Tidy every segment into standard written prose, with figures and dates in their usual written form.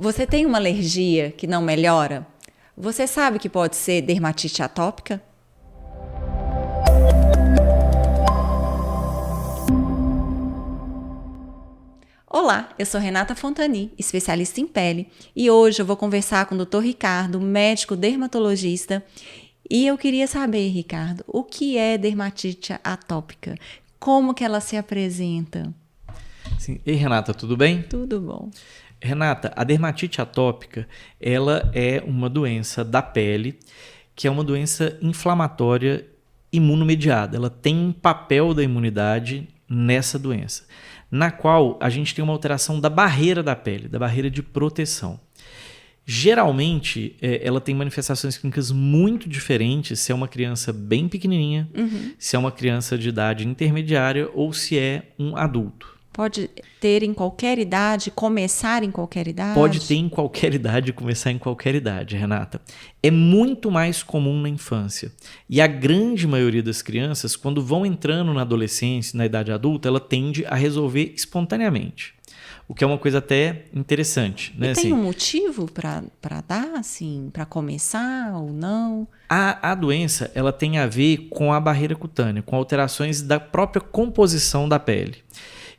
Você tem uma alergia que não melhora? Você sabe que pode ser dermatite atópica? Olá, eu sou Renata Fontani, especialista em pele, e hoje eu vou conversar com o Dr. Ricardo, médico dermatologista. E eu queria saber, Ricardo, o que é dermatite atópica? Como que ela se apresenta? Sim. Ei, Renata, tudo bem? Tudo bom. Renata, a dermatite atópica, ela é uma doença da pele, que é uma doença inflamatória imunomediada. Ela tem um papel da imunidade nessa doença, na qual a gente tem uma alteração da barreira da pele, da barreira de proteção. Geralmente, ela tem manifestações clínicas muito diferentes se é uma criança bem pequenininha, se é uma criança de idade intermediária ou se é um adulto. Pode ter em qualquer idade, começar em qualquer idade? Pode ter em qualquer idade, começar em qualquer idade, Renata. É muito mais comum na infância. E a grande maioria das crianças, quando vão entrando na adolescência, na idade adulta, ela tende a resolver espontaneamente. O que é uma coisa até interessante, né? E tem um motivo para dar, assim, para começar ou não? A doença, ela tem a ver com a barreira cutânea, com alterações da própria composição da pele.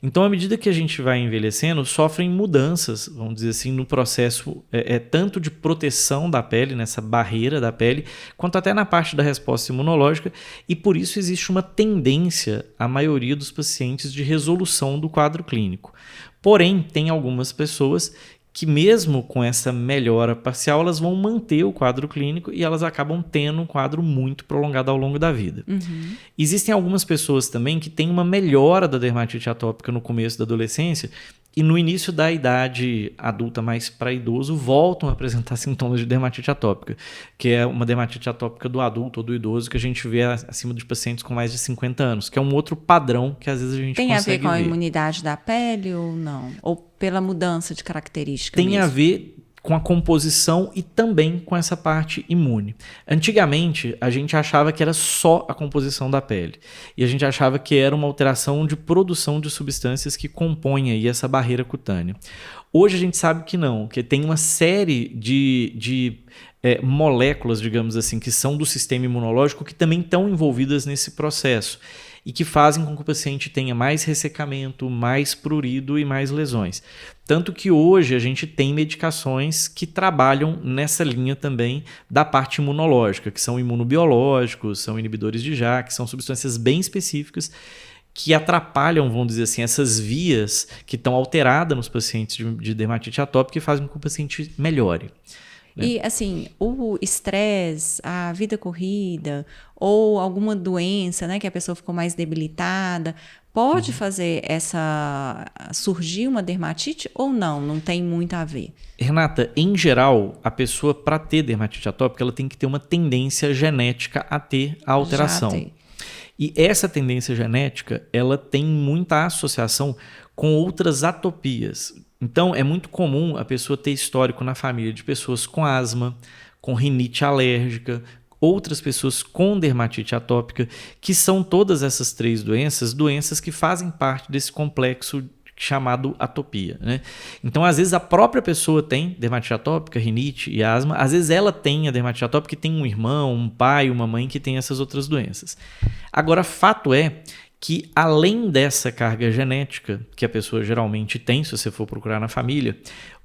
Então, à medida que a gente vai envelhecendo, sofrem mudanças, vamos dizer assim, no processo tanto de proteção da pele, nessa barreira da pele, quanto até na parte da resposta imunológica, e por isso existe uma tendência, a maioria dos pacientes, de resolução do quadro clínico. Porém, tem algumas pessoas que mesmo com essa melhora parcial, elas vão manter o quadro clínico e elas acabam tendo um quadro muito prolongado ao longo da vida. Existem algumas pessoas também que têm uma melhora da dermatite atópica no começo da adolescência e no início da idade adulta, mais para idoso, voltam a apresentar sintomas de dermatite atópica, que é uma dermatite atópica do adulto ou do idoso que a gente vê acima de pacientes com mais de 50 anos, que é um outro padrão que às vezes a gente consegue ver. Tem a ver com a imunidade da pele ou não? Ou pela mudança de característica Tem mesmo? a ver com a composição e também com essa parte imune. Antigamente, a gente achava que era só a composição da pele. E a gente achava que era uma alteração de produção de substâncias que compõem aí essa barreira cutânea. Hoje a gente sabe que não, que tem uma série de moléculas, digamos assim, que são do sistema imunológico que também estão envolvidas nesse processo e que fazem com que o paciente tenha mais ressecamento, mais prurido e mais lesões. Tanto que hoje a gente tem medicações que trabalham nessa linha também da parte imunológica, que são imunobiológicos, são inibidores de JAK, que são substâncias bem específicas que atrapalham, vamos dizer assim, essas vias que estão alteradas nos pacientes de dermatite atópica e fazem com que o paciente melhore. E assim, o estresse, a vida corrida ou alguma doença, né, que a pessoa ficou mais debilitada, pode fazer surgir uma dermatite ou não? Não tem muito a ver. Renata, em geral, a pessoa para ter dermatite atópica, ela tem que ter uma tendência genética a ter a alteração. Já tem. E essa tendência genética, ela tem muita associação com outras atopias. Então, é muito comum a pessoa ter histórico na família de pessoas com asma, com rinite alérgica, outras pessoas com dermatite atópica, que são todas essas três doenças que fazem parte desse complexo chamado atopia, né? Então, às vezes, a própria pessoa tem dermatite atópica, rinite e asma. Às vezes, ela tem a dermatite atópica e tem um irmão, um pai, uma mãe que tem essas outras doenças. Agora, fato é que além dessa carga genética que a pessoa geralmente tem, se você for procurar na família,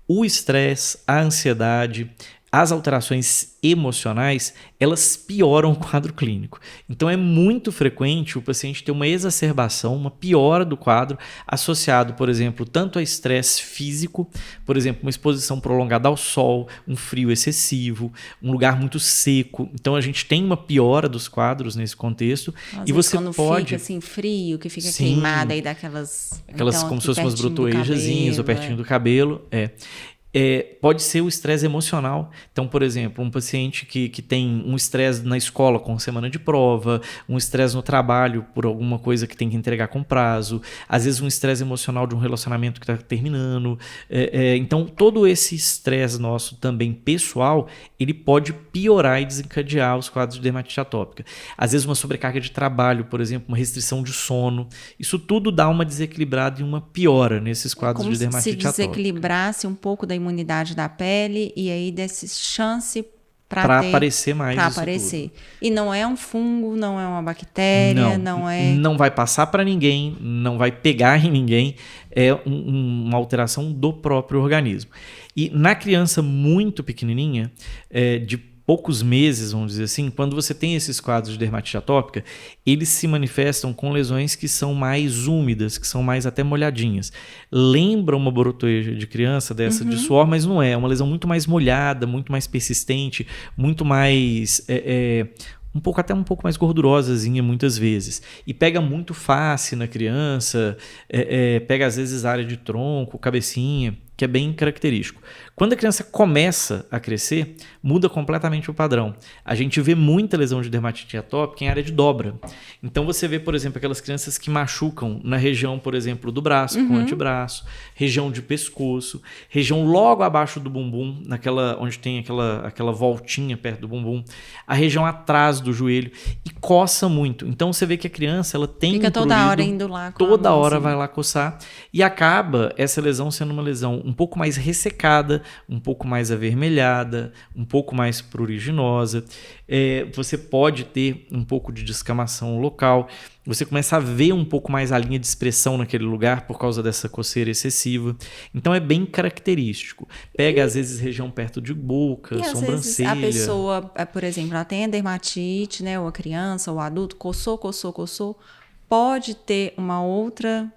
o estresse, a ansiedade, as alterações emocionais, elas pioram o quadro clínico. Então é muito frequente o paciente ter uma exacerbação, uma piora do quadro associado, por exemplo, tanto a estresse físico, por exemplo, uma exposição prolongada ao sol, um frio excessivo, um lugar muito seco. Então a gente tem uma piora dos quadros nesse contexto. Às e vezes você quando pode fica assim frio, que fica Sim. queimada aí daquelas então, como se fossem umas pertinho do brotoejazinhas ou cabelo, pertinho do cabelo. Pode ser o estresse emocional. Então, por exemplo, um paciente que tem um estresse na escola com semana de prova, um estresse no trabalho por alguma coisa que tem que entregar com prazo, às vezes um estresse emocional de um relacionamento que está terminando. Então, todo esse estresse nosso também pessoal, ele pode piorar e desencadear os quadros de dermatite atópica. Às vezes uma sobrecarga de trabalho, por exemplo, uma restrição de sono. Isso tudo dá uma desequilibrada e uma piora nesses quadros de dermatite atópica. Como se desequilibrasse um pouco da imunidade da pele e aí desse chance para aparecer mais para isso aparecer. tudo. E não é um fungo, não é uma bactéria, não vai passar para ninguém, não vai pegar em ninguém, é uma alteração do próprio organismo. E na criança muito pequenininha, de poucos meses, vamos dizer assim, quando você tem esses quadros de dermatite atópica, eles se manifestam com lesões que são mais úmidas, que são mais até molhadinhas. Lembra uma borotoeja de criança dessa de suor, mas não é. É uma lesão muito mais molhada, muito mais persistente, muito mais... um pouco mais gordurosazinha muitas vezes. E pega muito face na criança, pega às vezes área de tronco, cabecinha, que é bem característico. Quando a criança começa a crescer, muda completamente o padrão. A gente vê muita lesão de dermatite atópica em área de dobra. Então você vê, por exemplo, aquelas crianças que machucam na região, por exemplo, do braço, com o antebraço, região de pescoço, região logo abaixo do bumbum, onde tem aquela voltinha perto do bumbum, a região atrás do joelho, e coça muito. Então você vê que a criança ela tem Fica um toda prurido, hora indo lá. toda hora vai lá coçar, e acaba essa lesão sendo uma lesão um pouco mais ressecada, um pouco mais avermelhada, um pouco mais pruriginosa. Você pode ter um pouco de descamação local. Você começa a ver um pouco mais a linha de expressão naquele lugar por causa dessa coceira excessiva. Então é bem característico. Pega às vezes região perto de boca, e sobrancelha. Às vezes a pessoa, por exemplo, ela tem a dermatite, né, ou a criança, ou o adulto, coçou, pode ter uma outra...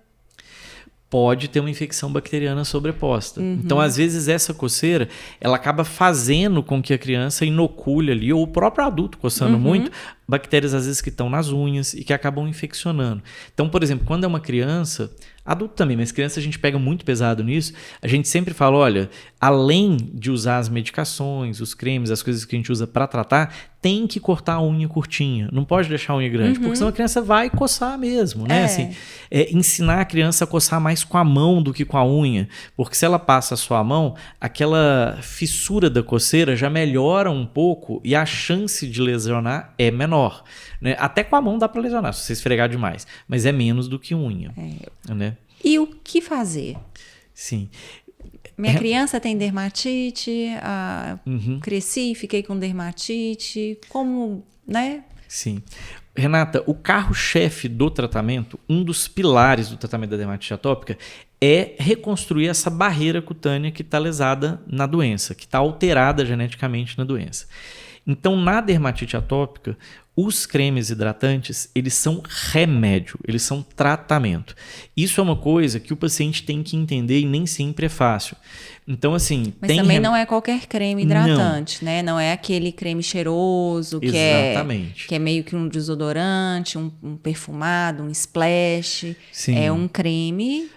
Pode ter uma infecção bacteriana sobreposta. Então, às vezes, essa coceira, ela acaba fazendo com que a criança inocule ali, ou o próprio adulto coçando muito, bactérias às vezes que estão nas unhas e que acabam infeccionando. Então, por exemplo, quando é uma criança, adulto também, mas criança a gente pega muito pesado nisso, a gente sempre fala, olha, além de usar as medicações, os cremes, as coisas que a gente usa para tratar, tem que cortar a unha curtinha, não pode deixar a unha grande, porque senão a criança vai coçar mesmo, né? Assim, ensinar a criança a coçar mais com a mão do que com a unha, porque se ela passa só a mão, aquela fissura da coceira já melhora um pouco e a chance de lesionar é menor, né? Até com a mão dá para lesionar, se você esfregar demais, mas é menos do que unha, né? E o que fazer? Sim. Minha criança tem dermatite, cresci, fiquei com dermatite, como, né? Sim. Renata, o carro-chefe do tratamento, um dos pilares do tratamento da dermatite atópica, é reconstruir essa barreira cutânea que está lesada na doença, que está alterada geneticamente na doença. Então, na dermatite atópica, os cremes hidratantes, eles são remédio, eles são tratamento. Isso é uma coisa que o paciente tem que entender e nem sempre é fácil. Então, assim... Mas também não é qualquer creme hidratante, né? Não é aquele creme cheiroso, que é meio que um desodorante, um perfumado, um splash. Sim. É um creme...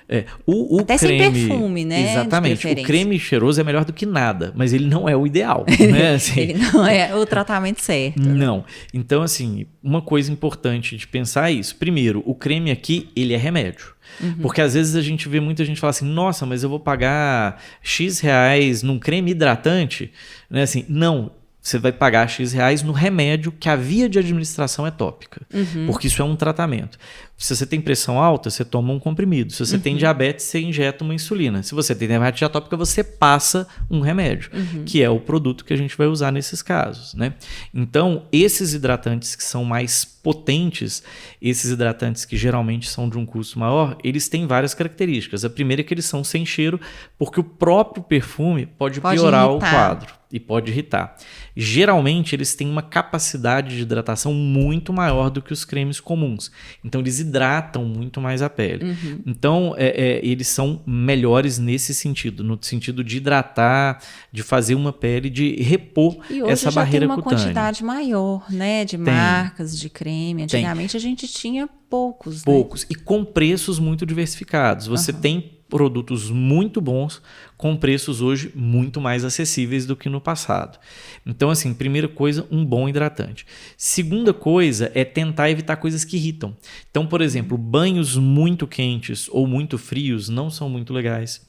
O até creme, sem perfume, né? Exatamente. O creme cheiroso é melhor do que nada, mas ele não é o ideal, né? Assim, ele não é o tratamento certo. Não. Então, assim, uma coisa importante de pensar é isso. Primeiro, o creme aqui, ele é remédio. Porque às vezes a gente vê muita gente falar assim, nossa, mas eu vou pagar X reais num creme hidratante? Né? Assim, não, você vai pagar X reais no remédio que a via de administração é tópica. Porque isso é um tratamento. Se você tem pressão alta, você toma um comprimido. Se você tem diabetes, você injeta uma insulina. Se você tem dermatite atópica, você passa um remédio, que é o produto que a gente vai usar nesses casos, né? Então, esses hidratantes que são mais potentes, esses hidratantes que geralmente são de um custo maior, eles têm várias características. A primeira é que eles são sem cheiro, porque o próprio perfume pode piorar o quadro e pode irritar. Geralmente, eles têm uma capacidade de hidratação muito maior do que os cremes comuns. Então, eles hidratam muito mais a pele. Então, eles são melhores nesse sentido, no sentido de hidratar, de fazer uma pele, de repor essa barreira cutânea. E hoje já tem uma quantidade maior, né, de marcas de creme. Antigamente a gente tinha poucos. Poucos, né? E com preços muito diversificados. Você tem produtos muito bons com preços hoje muito mais acessíveis do que no passado. Então, assim, primeira coisa, um bom hidratante. Segunda coisa é tentar evitar coisas que irritam. Então, por exemplo, banhos muito quentes ou muito frios não são muito legais.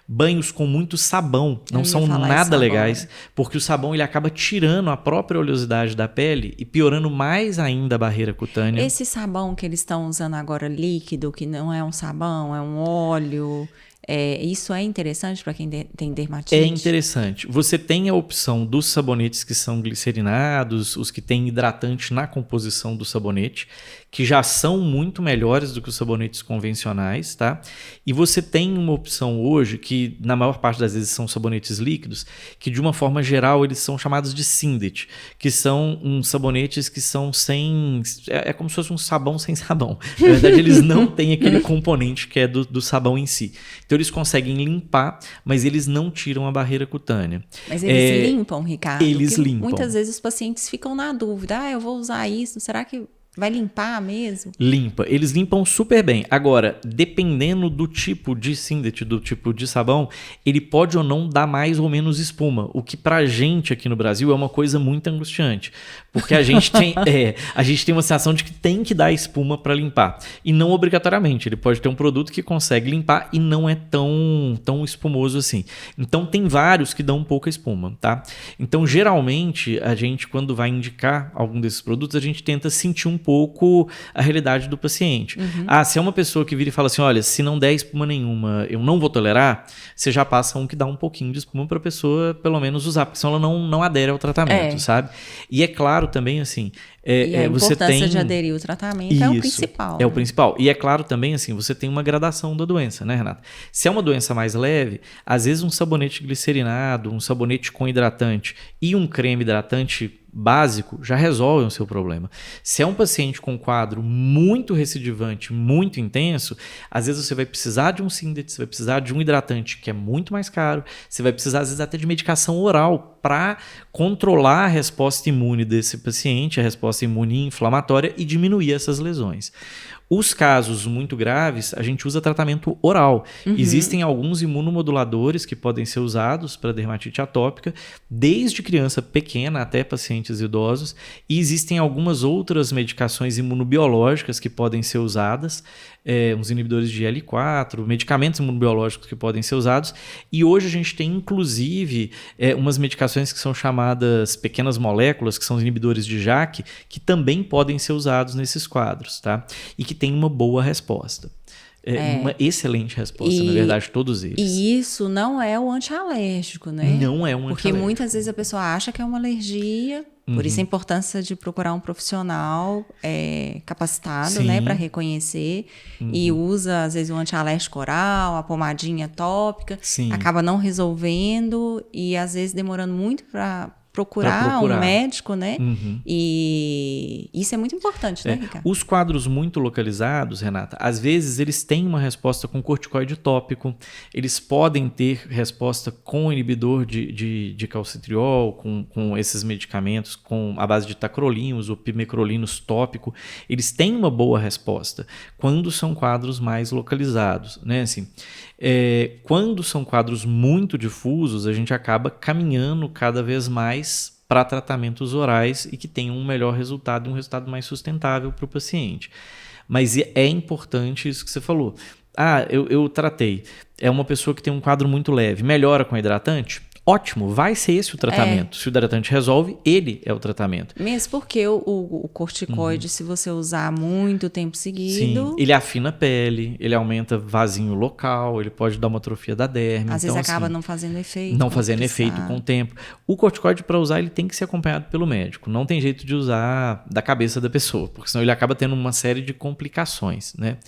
Banhos com muito sabão não são nada legais, porque o sabão ele acaba tirando a própria oleosidade da pele e piorando mais ainda a barreira cutânea. Esse sabão que eles estão usando agora líquido, que não é um sabão, é um óleo, Isso é interessante para quem tem dermatite? É interessante. Você tem a opção dos sabonetes que são glicerinados, os que têm hidratante na composição do sabonete, que já são muito melhores do que os sabonetes convencionais, tá? E você tem uma opção hoje, que na maior parte das vezes são sabonetes líquidos, que de uma forma geral eles são chamados de Syndet, que são uns sabonetes que são sem... É como se fosse um sabão sem sabão. Na verdade, eles não têm aquele componente que é do sabão em si. Então eles conseguem limpar, mas eles não tiram a barreira cutânea. Mas eles limpam, Ricardo? Eles limpam. Muitas vezes os pacientes ficam na dúvida. Eu vou usar isso, será que vai limpar mesmo? Limpa. Eles limpam super bem. Agora, dependendo do tipo de Syndet, do tipo de sabão, ele pode ou não dar mais ou menos espuma. O que pra gente aqui no Brasil é uma coisa muito angustiante. Porque a gente tem uma sensação de que tem que dar espuma para limpar. E não obrigatoriamente. Ele pode ter um produto que consegue limpar e não é tão espumoso assim. Então, tem vários que dão pouca espuma, tá? Então, geralmente, a gente, quando vai indicar algum desses produtos, a gente tenta sentir um pouco a realidade do paciente. Se é uma pessoa que vira e fala assim, olha, se não der espuma nenhuma, eu não vou tolerar, você já passa um que dá um pouquinho de espuma para a pessoa, pelo menos, usar, porque senão ela não adere ao tratamento, sabe? E é claro também, assim... E a importância de aderir ao tratamento é o principal. É o principal. E é claro também, assim, você tem uma gradação da doença, né, Renata? Se é uma doença mais leve, às vezes um sabonete glicerinado, um sabonete com hidratante e um creme hidratante básico já resolvem o seu problema. Se é um paciente com um quadro muito recidivante, muito intenso, às vezes você vai precisar de um Syndet, você vai precisar de um hidratante que é muito mais caro, você vai precisar às vezes até de medicação oral para controlar a resposta imune desse paciente, a resposta imune inflamatória e diminuir essas lesões. Os casos muito graves, a gente usa tratamento oral. Existem alguns imunomoduladores que podem ser usados para dermatite atópica, desde criança pequena até pacientes idosos, e existem algumas outras medicações imunobiológicas que podem ser usadas, uns inibidores de IL-4, medicamentos imunobiológicos que podem ser usados, e hoje a gente tem inclusive umas medicações que são chamadas pequenas moléculas, que são os inibidores de JAK, que também podem ser usados nesses quadros, tá? E que tem uma boa resposta. Uma excelente resposta, na verdade, todos eles. E isso não é o antialérgico, né? Não é um Porque antialérgico. muitas vezes a pessoa acha que é uma alergia, por isso a importância de procurar um profissional capacitado, né, para reconhecer, e usa, às vezes, o antialérgico oral, a pomadinha tópica, acaba não resolvendo e, às vezes, demorando muito para procurar um médico, né? E isso é muito importante, né, Ricardo? Os quadros muito localizados, Renata, às vezes eles têm uma resposta com corticoide tópico, eles podem ter resposta com inibidor de calcitriol, com esses medicamentos, com a base de tacrolimus ou pimecrolimus tópico, eles têm uma boa resposta quando são quadros mais localizados, né? Assim, quando são quadros muito difusos, a gente acaba caminhando cada vez mais para tratamentos orais e que tenham um melhor resultado e um resultado mais sustentável para o paciente. Mas é importante isso que você falou. Eu tratei. É uma pessoa que tem um quadro muito leve. Melhora com hidratante? Ótimo, vai ser esse o tratamento. Se o hidratante resolve, ele é o tratamento. Mesmo porque o corticoide, se você usar muito tempo seguido... Sim, ele afina a pele, ele aumenta vasinho local, ele pode dar uma atrofia da derme. Às vezes acaba não fazendo efeito. Não fazendo efeito com o tempo. O corticoide, para usar, ele tem que ser acompanhado pelo médico. Não tem jeito de usar da cabeça da pessoa, porque senão ele acaba tendo uma série de complicações, né?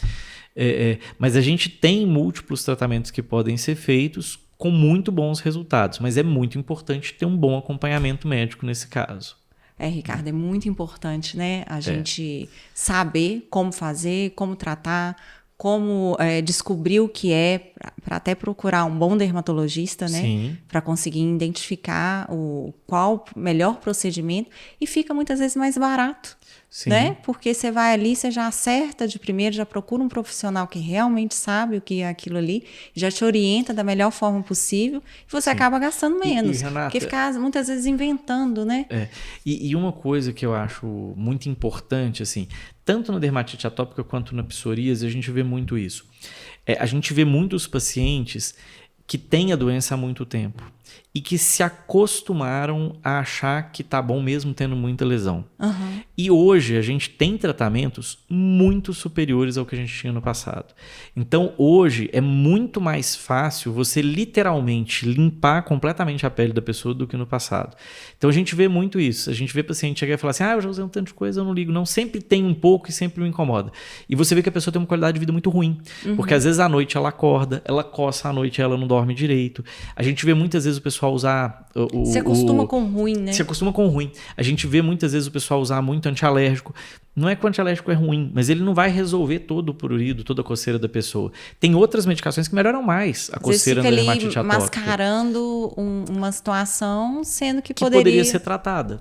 Mas a gente tem múltiplos tratamentos que podem ser feitos com muito bons resultados, mas é muito importante ter um bom acompanhamento médico nesse caso. Ricardo, é muito importante, né? A gente saber como fazer, como tratar, como descobrir o que é, para até procurar um bom dermatologista, né? Para conseguir identificar qual o melhor procedimento, e fica muitas vezes mais barato. Né? Porque você vai ali, você já acerta de primeiro, já procura um profissional que realmente sabe o que é aquilo ali, já te orienta da melhor forma possível, e você acaba gastando menos. Renata, porque fica muitas vezes inventando, né? E uma coisa que eu acho muito importante, assim, tanto na dermatite atópica quanto na psoríase, a gente vê muito isso. A gente vê muitos pacientes que têm a doença há muito tempo. e que se acostumaram a achar que tá bom mesmo tendo muita lesão. Uhum. E hoje a gente tem tratamentos muito superiores ao que a gente tinha no passado. Então hoje é muito mais fácil você literalmente limpar completamente a pele da pessoa do que no passado. Então a gente vê muito isso. A gente vê paciente chegar e falar assim, eu já usei um tanto de coisa, eu não ligo. Não, sempre tem um pouco e sempre me incomoda. E você vê que a pessoa tem uma qualidade de vida muito ruim. Porque às vezes à noite ela acorda, ela coça à noite, ela não dorme direito. A gente vê muitas vezes o pessoal usar... Se acostuma com ruim, né? Se acostuma com ruim. A gente vê muitas vezes o pessoal usar muito antialérgico. Não é que o antialérgico é ruim, mas ele não vai resolver todo o prurido, toda a coceira da pessoa. Tem outras medicações que melhoram mais a coceira na dermatite atópica. Mascarando uma situação, sendo que poderia ser tratada.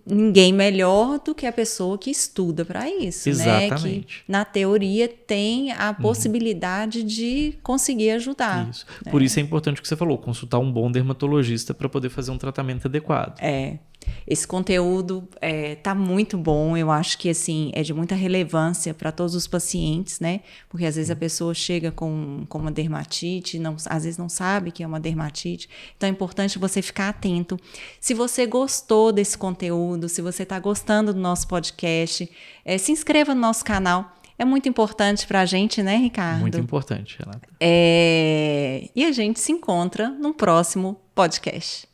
Ninguém melhor do que a pessoa que estuda para isso, exatamente, né? Que na teoria tem a possibilidade de conseguir ajudar. Isso. Por isso é importante o que você falou, consultar um bom dermatologista para poder fazer um tratamento adequado. Esse conteúdo tá muito bom, eu acho que assim, é de muita relevância para todos os pacientes, né? Porque às vezes a pessoa chega com uma dermatite, às vezes não sabe que é uma dermatite, então é importante você ficar atento. Se você gostou desse conteúdo, se você está gostando do nosso podcast, se inscreva no nosso canal. É muito importante para a gente, né, Ricardo? Muito importante, Renata. E a gente se encontra no próximo podcast.